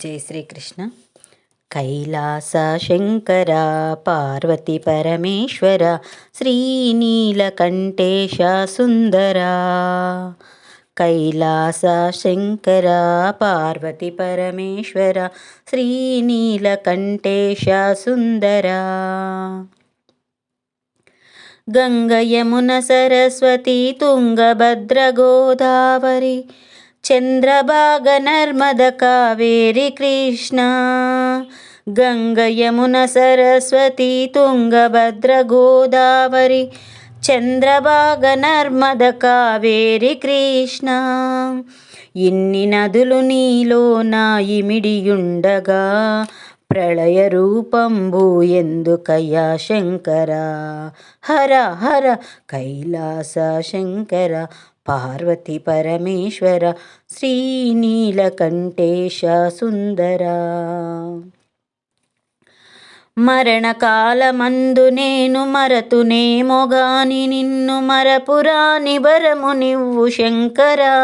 జై శ్రీకృష్ణ. కైలాస శంకర పార్వతి పరమేశ్వర శ్రీనీలకంఠేశ సుందర. కైలాస శంకర పార్వతి పరమేశ్వర శ్రీనీలకంఠేశ సుందర. గంగ యమున సరస్వతి తుంగభద్ర గోదావరి చంద్రభాగ నర్మద కావేరి కృష్ణ. గంగ యమున సరస్వతి తుంగభద్ర గోదావరి చంద్రభాగ నర్మద కావేరి కృష్ణ. ఇన్ని నదులు నీలో నా ఇమిడియుండగా ప్రళయ రూపంబు ఎందుకయ్యా శంకర. హర హర కైలాస శంకర పార్వతి పరమేశ్వర శ్రీనీలకంఠేశ సుందర. మరణకాలమందు నేను మరతునేమో గాని నిన్ను మరపురాని వరము నివ్వు శంకరా.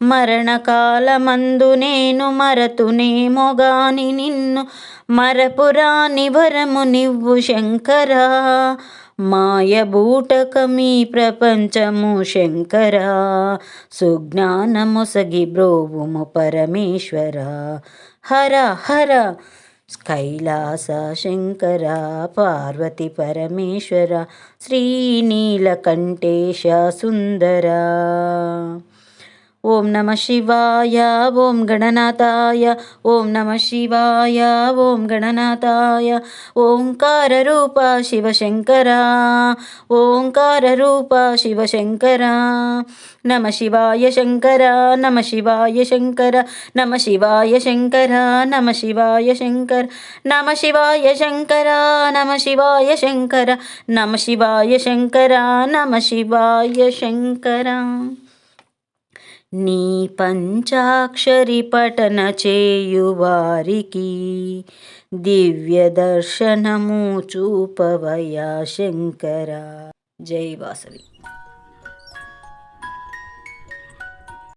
మరణకాలమందు నేను మరతునేమో గాని నిన్ను మరపురాని వరము నివ్వు శంకరా. మాయబూటకమీ ప్రపంచము శంకరా సుజ్ఞానమొసగి బ్రోవుము పరమేశ్వర. హర హర కైలాస శంకర పార్వతి పరమేశ్వర శ్రీనీలకంఠేశ సుందర. ఓం నమ శివాయ ఓం గణనాథాయ ఓం నమ శివాయ ఓం గణనాథాయ. ఓంకార రూప శివశంకర ఓంకార రూప శివశంకర. నమ శివాయ శంకర నమ శివాయ శంకర నమ శివాయ శంకర నమ శివాయ శంకర నమ శివాయ శంకర నమ శివాయ శంకర నమ శివాయ శంకర నమ శివాయ శంకర. నీ పంచాక్షరి పఠన చేయువారికి దివ్య దర్శనము చూపవయా శంకర. జై వాసవి.